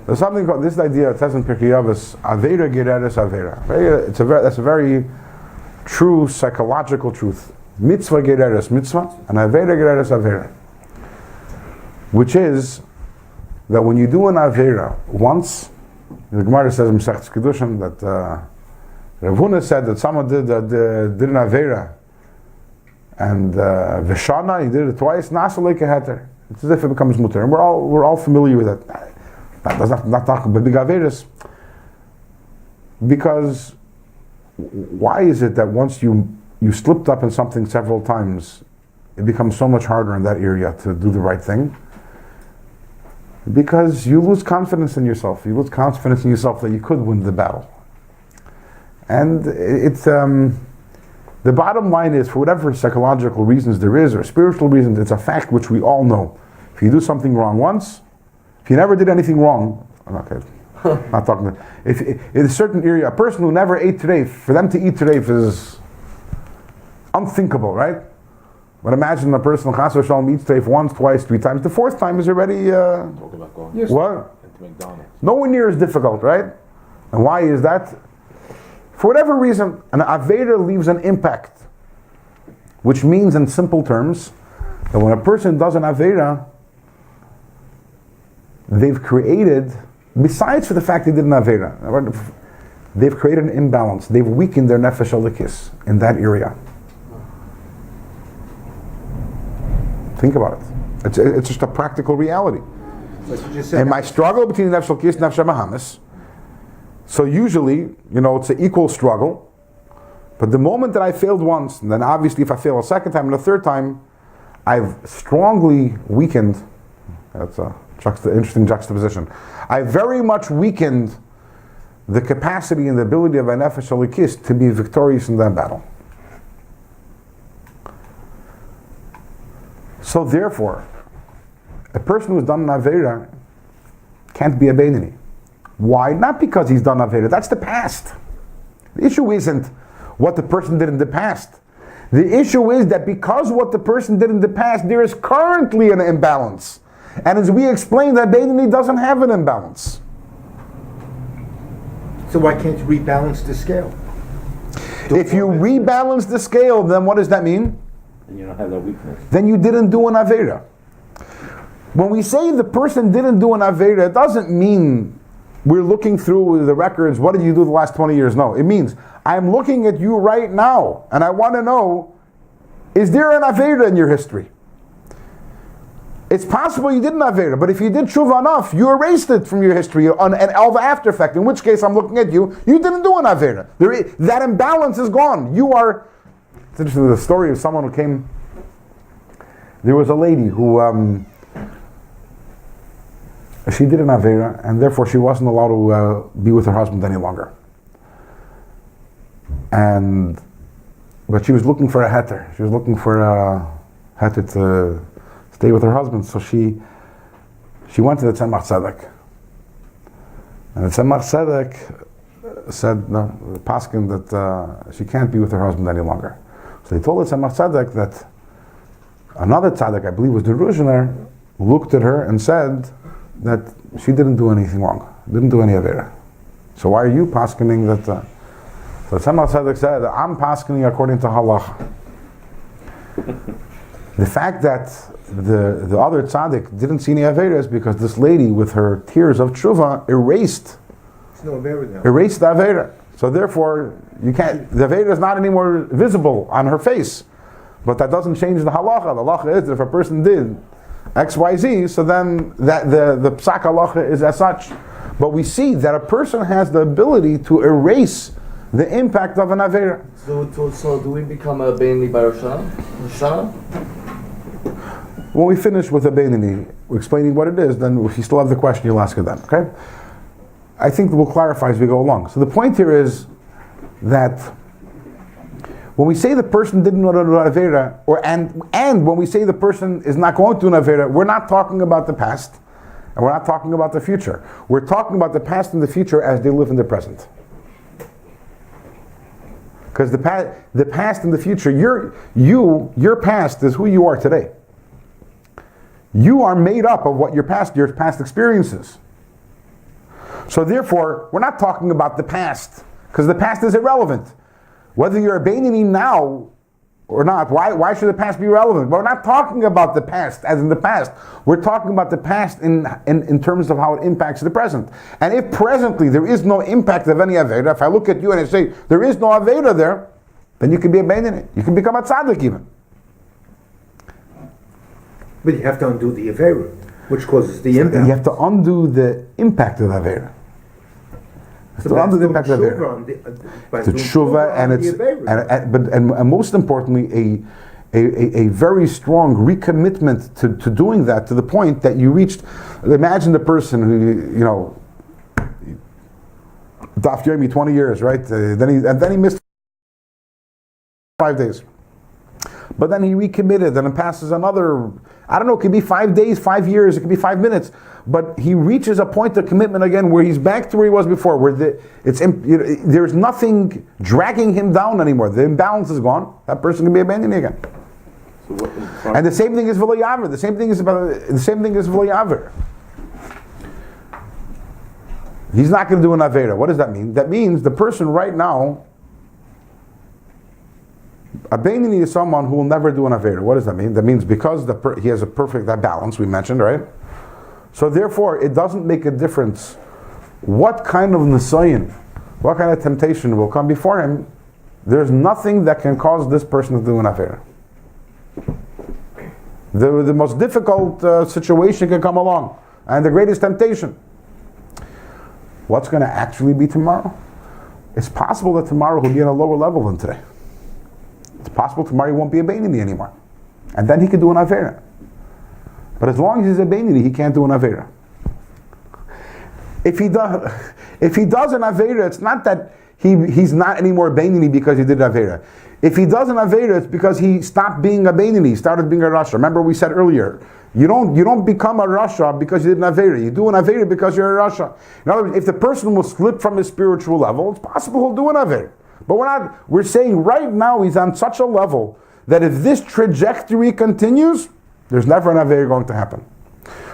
There's something called, this idea, it says in Pirkei Avos, Aveira Gereres Aveira. That's a very true psychological truth. Mitzvah Gereres Mitzvah, and Aveira Gereres Aveira. Which is that when you do an Aveira once, the Gemara says in Masechet Kedushin that Rav Huna said that someone did an Aveira, and Veshana, he did it twice, Nasa Leike Heter. It's as if it becomes mutter, and we're all familiar with it. That does not talk about big averis, because why is it that once you slipped up in something several times, it becomes so much harder in that area to do the right thing? Because you lose confidence in yourself. You lose confidence in yourself that you could win the battle, and it's. The bottom line is, for whatever psychological reasons there is, or spiritual reasons, it's a fact which we all know. If you do something wrong once, if you never did anything wrong, okay, not talking about, if in a certain area, a person who never ate treif, for them to eat treif is unthinkable, right? But imagine a person who chas v'shalom eats treif once, twice, 3 times. The 4th time is already Talk about going Yes. what? into McDonald's. Nowhere near as difficult, right? And why is that? For whatever reason, an Aveira leaves an impact, which means in simple terms, that when a person does an Aveira, they've created, besides for the fact they did an Aveira, they've created an imbalance. They've weakened their nefesh alikis in that area. Think about it. It's just a practical reality. In my struggle between nefesh alikis and nefesh bahamis, so usually, it's an equal struggle. But the moment that I failed once, and then obviously if I fail a second time and a third time, I've strongly weakened. That's an interesting juxtaposition. I very much weakened the capacity and the ability of a nefesh alikis to be victorious in that battle. So therefore, a person who's done an Aveira can't be a Beinoni. Why? Not because he's done Aveira. That's the past. The issue isn't what the person did in the past. The issue is that because what the person did in the past, there is currently an imbalance. And as we explained, that Beinoni doesn't have an imbalance. So why can't you rebalance the scale? If you rebalance the scale, then what does that mean? And you don't have that weakness. Then you didn't do an Aveira. When we say the person didn't do an Aveira, it doesn't mean we're looking through the records, what did you do the last 20 years? No, it means I'm looking at you right now and I want to know, is there an Aveira in your history? It's possible you didn't Aveira, but if you did tshuva enough, you erased it from your history and all the after effect, in which case I'm looking at you, you didn't do an Aveira. That imbalance is gone. It's interesting, the story of someone who came, there was a lady who, she did an Aveira, and therefore she wasn't allowed to be with her husband any longer. But she was looking for a heter. She was looking for a heter to stay with her husband. So she went to the Tzemach Tzedek. And the Tzemach Tzedek said, no, the paskin that she can't be with her husband any longer. So they told the Tzemach Tzedek that another tzedek, I believe was the Ruzhiner, looked at her and said that she didn't do anything wrong, didn't do any Aveira. So why are you paskening that? So Tzemach Tzedek said, I'm paskening according to halacha. The fact that the other tzaddik didn't see any Aveira is because this lady, with her tears of tshuva, erased the Aveira. So therefore, you can't. The Aveira is not anymore visible on her face, but that doesn't change the halacha. The halacha is that if a person did X, Y, Z, so then that the psak halacha is as such. But we see that a person has the ability to erase the impact of an Aveira. So do we become a Beinoni by Rosh Hashanah? When we finish with a Beinani, explaining what it is, then if you still have the question, you'll ask it then, okay? I think we'll clarify as we go along. So the point here is that when we say the person didn't know to do an Avera, and when we say the person is not going to do an Avera, we're not talking about the past, and we're not talking about the future. We're talking about the past and the future as they live in the present. Because the past and the future, your past is who you are today. You are made up of what your past experiences. So therefore, we're not talking about the past, because the past is irrelevant. Whether you're a Beinani now or not, why should the past be relevant? But we're not talking about the past as in the past. We're talking about the past in terms of how it impacts the present. And if presently there is no impact of any Aveda, if I look at you and I say there is no Aveda there, then you can be a Beinani. You can become a tzaddik even. But you have to undo the Avera, which causes the impact. You have to undo the impact of the Aveda. So to undo the impact of the Avera. To tshuva, and most importantly, a very strong recommitment to doing that, to the point that you reached. Imagine the person who Daf Yomi 20 years, right? Then he missed 5 days. But then he recommitted, and it passes another, I don't know, it could be 5 days, 5 years, it could be 5 minutes, but he reaches a point of commitment again where he's back to where he was before, where there's nothing dragging him down anymore. The imbalance is gone. That person can be abandoned again. And the same thing is v'lo yaver. The same thing is v'lo yaver. He's not going to do an avera. What does that mean? That means the person right now, a Beinani is someone who will never do an Avera. What does that mean? That means because he has a perfect balance, we mentioned, right? So therefore, it doesn't make a difference what kind of Nisayan, what kind of temptation will come before him. There's nothing that can cause this person to do an Avera. The most difficult situation can come along, and the greatest temptation. What's going to actually be tomorrow? It's possible that tomorrow he'll be on a lower level than today. It's possible tomorrow he won't be a Beinani anymore. And then he could do an Avera. But as long as he's a Beinani, he can't do an Avera. If he does an Avera, it's not that he's not anymore Beinani because he did an Avera. If he does an Avera, it's because he stopped being a Beinani, he started being a Rasha. Remember we said earlier, you don't become a Rasha because you did an Avera. You do an Avera because you're a Rasha. In other words, if the person will slip from his spiritual level, it's possible he'll do an Avera. But we're saying right now he's on such a level that if this trajectory continues, there's never an Avera going to happen.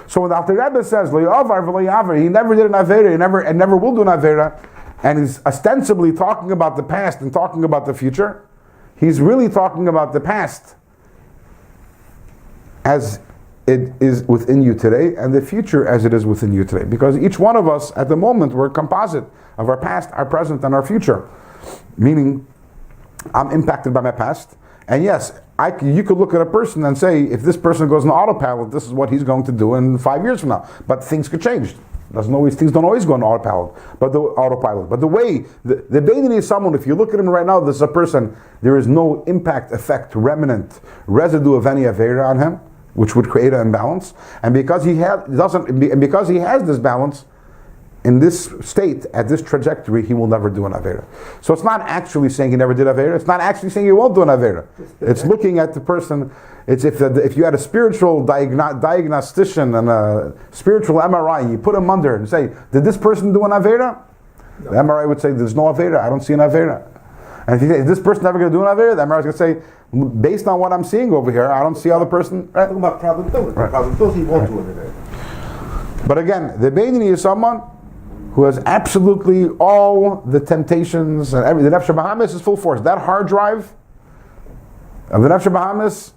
So when the Alter Rebbe says, he never did an Avera, and never will do an Avera, and he's ostensibly talking about the past and talking about the future, he's really talking about the past as it is within you today, and the future as it is within you today. Because each one of us, at the moment, we're a composite of our past, our present, and our future. Meaning, I'm impacted by my past, and yes, you could look at a person and say, if this person goes on autopilot, this is what he's going to do in 5 years from now. But things could change. Things don't always go on autopilot. But the way the Beinani is someone, if you look at him right now, this is a person. There is no impact, effect, remnant, residue of any Avera on him, which would create an imbalance. And because he has this balance, in this state, at this trajectory, he will never do an Avera. So it's not actually saying he never did Avera. It's not actually saying he won't do an Avera. It's looking at the person. It's if you had a spiritual diagnostician and a spiritual MRI, and you put him under and say, did this person do an Avera? No. The MRI would say, there's no Avera. I don't see an Avera. And if you say, is this person never going to do an Avera? The MRI is going to say, based on what I'm seeing over here, I don't see other person. Right? Talking about probability. Right. Probability he won't do an Avera. But again, the Beinani is someone who has absolutely all the temptations and everything. The Nefesh Bahamis is full force. That hard drive of the Nefesh Bahamis,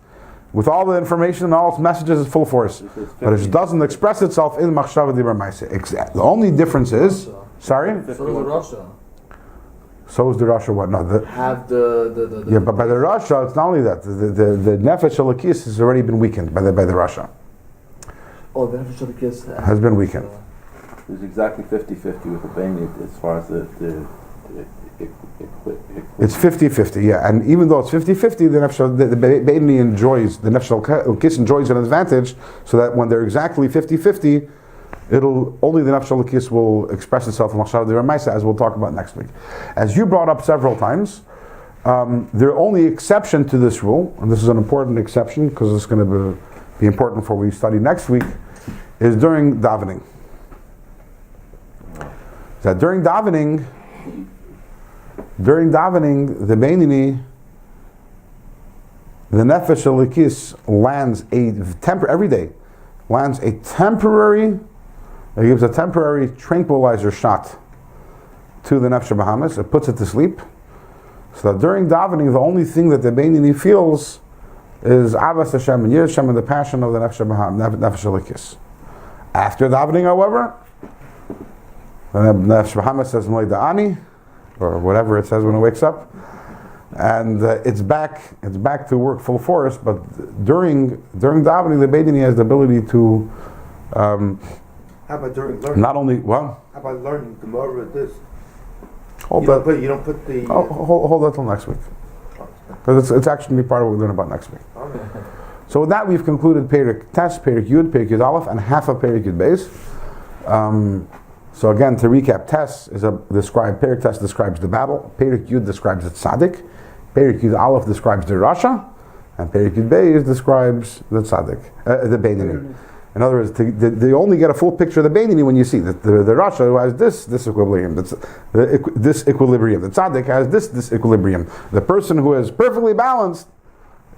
with all the information and all its messages, is full force. But it doesn't express itself in Machshava Dibur Ma'aseh. The only difference is, sorry? So is the Rasha. So is the Rasha what? No, yeah, but by the Rasha, it's not only that. The Nefesh Alakis has already been weakened by the Rasha. Oh, the Nefesh Alakis has been weakened. There's exactly 50-50 with the Beinani as far as It's 50-50, yeah. And even though it's 50-50, the Beinoni enjoys, the Nefesh Kiss enjoys an advantage, so that when they're exactly 50-50, only the Nefesh Kiss will express itself in Machshav D'Ramaisa, as we'll talk about next week. As you brought up several times, the only exception to this rule, and this is an important exception because it's going to be important for what we study next week, is during davening. That during davening, the Beinoni, the Nefesh Elikis lands every day, lands a temporary, it gives a temporary tranquilizer shot to the Nefesh Bahamas. It puts it to sleep. So that during davening, the only thing that the Beinoni feels is Avas Hashem and Yir Hashem and the passion of the Nefesh Elikis. After davening, however, the Nefesh Bahamas says Moed Ani, or whatever it says when it wakes up, and it's back to work full force. But during davening, the Beinoni has the ability to How about during learning? not only well. How about learning Gemara? This. Hold You don't put the. hold that till next week, because it's actually part of what we're learning about next week. So with that, we've concluded Perik Tes, Perik Yud, Perik Yud Aleph, and half of Perik Yud Beis. So again, to recap, Perik Tes describes the battle, Perik Yud describes the tzaddik, Perik Yud Aleph describes the rasha, and Perik Yud Beis describes the tzaddik, the Beinoni. In other words, they only get a full picture of the Beinoni when you see that the rasha who has this equilibrium, this equilibrium. The tzaddik has this equilibrium. The person who is perfectly balanced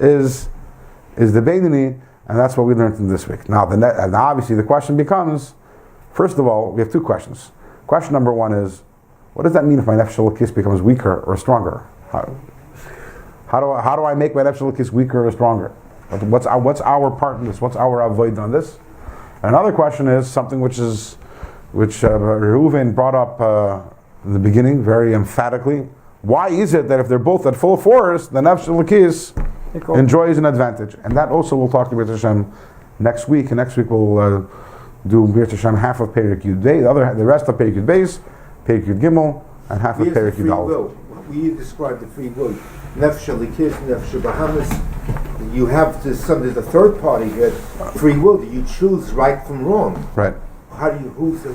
is the Beinoni, and that's what we learned in this week. Now, obviously, the question becomes. First of all, we have two questions. Question number one is, what does that mean if my Nefesh Elikis becomes weaker or stronger? How do I make my Nefesh Elikis weaker or stronger? What's our part in this? What's our avoid on this? Another question is something which Reuven brought up in the beginning very emphatically. Why is it that if they're both at full force, the Nefesh Elikis enjoys an advantage? And that also we'll talk about Hashem next week. And next week we'll do B'Yirtzeh Hashem half of Perik Yud Beis, the rest of Perik Yud Beis, Perik Yud Gimel, and half of Perik Yud Aleph. We describe the free will. Nefesh Elikis, Nefesh Bahamas. You have there's a third party here. Free will. Do you choose right from wrong? Right. How do you? Who's the?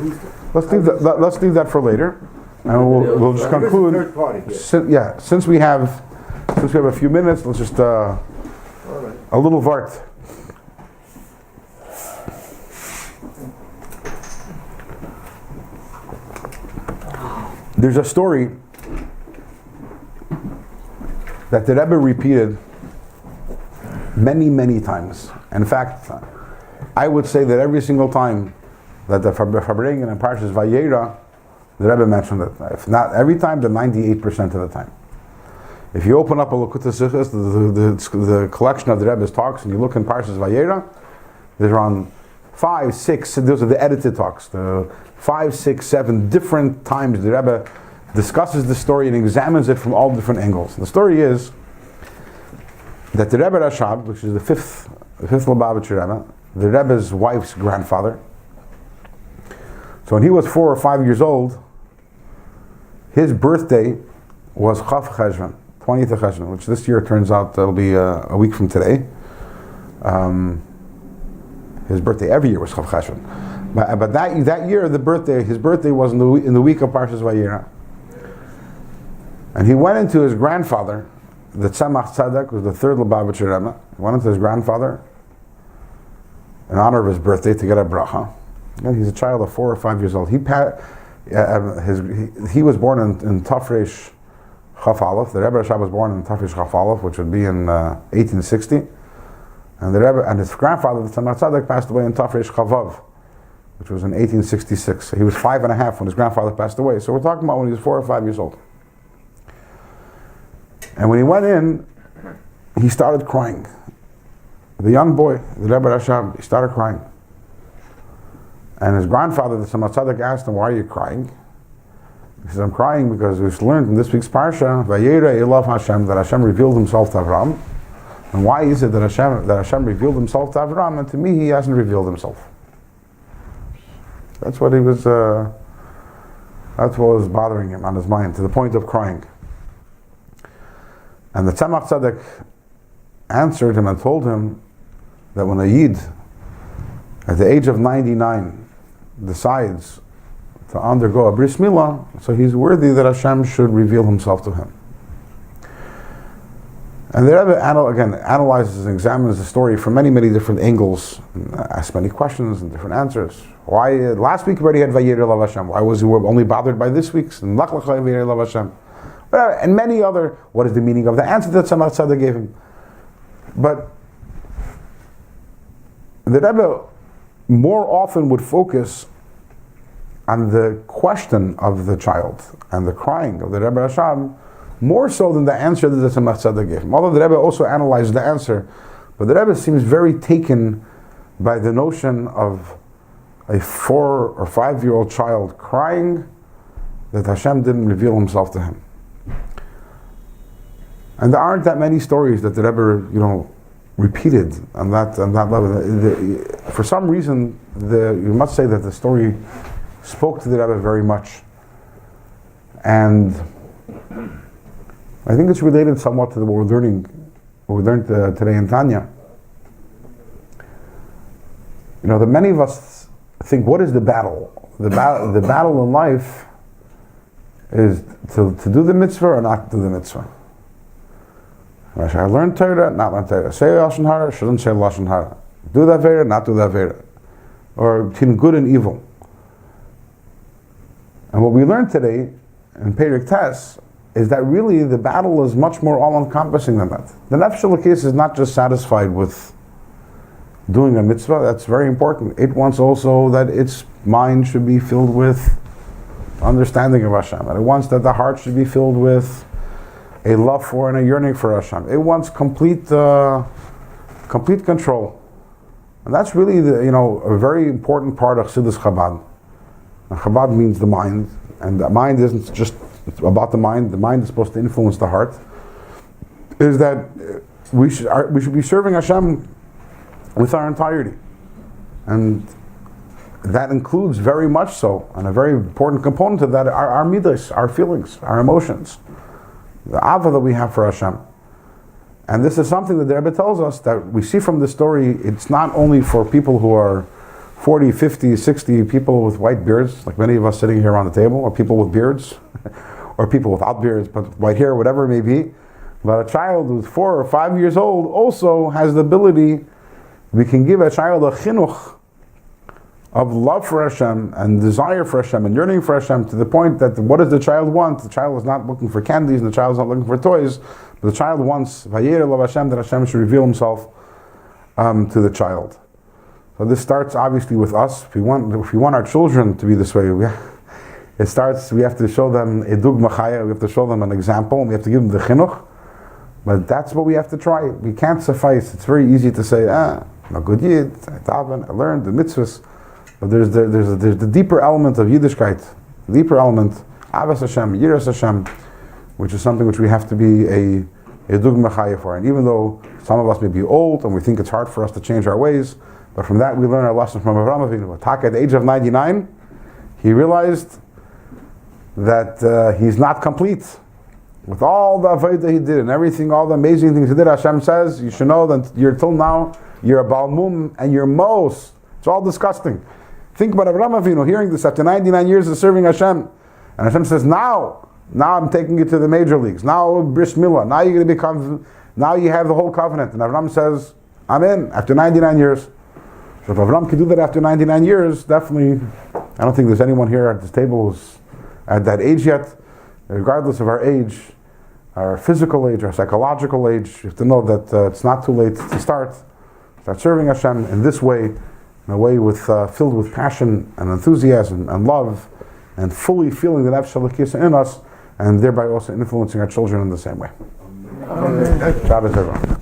Let's leave that for later, and we'll just conclude. Third party here. Since we have a few minutes, let's just a little vart. There's a story that the Rebbe repeated many times. In fact, I would say that every single time that the Farbrengen and Parshas Vayera, the Rebbe mentioned it. If not every time, then 98% of the time. If you open up a Likkutei Sichos, the collection of the Rebbe's talks, and you look in Parshas Vayera, there's around 5, 6, those are the edited talks, the 5, 6, 7 different times the Rebbe discusses the story and examines it from all different angles. The story is that the Rebbe Rashab, which is the fifth Lubavitcher Rebbe, the Rebbe's wife's grandfather, so when he was 4 or 5 years old, his birthday was Chaf Cheshvan, 20th of Cheshvan, which this year turns out it'll be a week from today. His birthday every year was Chaf Cheshvan, but that year his birthday was in the week of Parshas Vayera, and he went into his grandfather, the Tzemach Tzedek, was the third Lubavitcher Rebbe. He went into his grandfather in honor of his birthday to get a bracha. And he's a child of 4 or 5 years old. He was born in Tafresh Chaf Aleph. The Rebbe Rashab was born in Tafresh Chaf Aleph, which would be in 1860. And the Rebbe and his grandfather, the Tzemach Tzedek, passed away in Tafresh Chavav, which was in 1866. So he was 5 and a half when his grandfather passed away. So we're talking about when he was 4 or 5 years old. And when he went in, he started crying. The young boy, the Rebbe Rashab, he started crying. And his grandfather, the Tzemach Tzedek, asked him, "Why are you crying?" He says, "I'm crying because we've learned in this week's parsha, Vayera Elav Hashem, that Hashem revealed himself to Avram. And why is it that Hashem revealed himself to Avram, and to me he hasn't revealed himself?" That's what he was That's what was bothering him on his mind, to the point of crying. And the Tzemach Tzedek answered him and told him that when a Yid, at the age of 99, decides to undergo a bris milah, so he's worthy that Hashem should reveal Himself to him. And the Rebbe analyzes and examines the story from many, many different angles, and asks many questions and different answers. Why last week already had Vayir Elav Hashem? Why was he only bothered by this week's? And Lach Lecha Vayir Elav Hashem. And many other. What is the meaning of the answer that Tzemach Tzedek gave him? But the Rebbe more often would focus on the question of the child and the crying of the Rebbe Rashab, more so than the answer that the Tzemach Tzedek gave him. Although the Rebbe also analyzed the answer, but the Rebbe seems very taken by the notion of a 4 or 5 year old child crying that Hashem didn't reveal Himself to him. And there aren't that many stories that the Rebbe, repeated on that level. For some reason, you must say that the story spoke to the Rebbe very much, and I think it's related somewhat to what we learned today in Tanya. That many of us think, what is the battle? The battle in life is to do the mitzvah or not to do the mitzvah. Should I learn Torah, not learn Torah? Say Lashon Hara, shouldn't say Lashon Hara. Do that Veda, not do that Veda. Or between good and evil. And what we learned today in Perek Tes is that really the battle is much more all-encompassing than that. The Nefesh Elokis is not just satisfied with doing a mitzvah, that's very important. It wants also that its mind should be filled with understanding of Hashem. And it wants that the heart should be filled with a love for and a yearning for Hashem. It wants complete control. And that's really a very important part of Chassidus Chabad. And Chabad means the mind, and the mind isn't just about the mind is supposed to influence the heart, is that we should be serving Hashem with our entirety. And that includes very much so, and a very important component of that are our midas, our feelings, our emotions, the ava that we have for Hashem. And this is something that the Rebbe tells us that we see from the story. It's not only for people who are 40, 50, 60, people with white beards, like many of us sitting here around the table, or people with beards, or people without beards, but white hair, whatever it may be. But a child who's 4 or 5 years old also has the ability, we can give a child a chinuch of love for Hashem and desire for Hashem and yearning for Hashem, to the point that what does the child want? The child is not looking for candies and the child is not looking for toys, but the child wants Vayir Elav Hashem, that Hashem should reveal Himself to the child. So this starts obviously with us. If we want our children to be this way, we have to show them a dugma chaya, we have to show them an example, and we have to give them the chinuch. But that's what we have to try. We can't suffice. It's very easy to say, I'm a good yid, I daven, I learned the mitzvahs. But there's the deeper element of Yiddishkeit, the deeper element, Avas Hashem, Yiras Hashem, which is something which we have to be a dugma chaya for. And even though some of us may be old and we think it's hard for us to change our ways, but from that we learn our lesson from Avraham Avinu. Taka, at the age of 99, he realized that he's not complete. With all the avodah he did and everything, all the amazing things he did, Hashem says, you should know that till now, you're a balmum and you're mos. It's all disgusting. Think about Avraham Avinu hearing this after 99 years of serving Hashem. And Hashem says, now I'm taking you to the major leagues. Now bris milah. Now you're going to become, now you have the whole covenant. And Avraham says, I'm in after 99 years. So if Avraham can do that after 99 years, definitely, I don't think there's anyone here at this table who's at that age yet. Regardless of our age, our physical age, our psychological age, you have to know that it's not too late to start serving Hashem in this way, in a way filled with passion and enthusiasm and love, and fully feeling the Nefesh Elokis in us, and thereby also influencing our children in the same way. Shabbos everyone.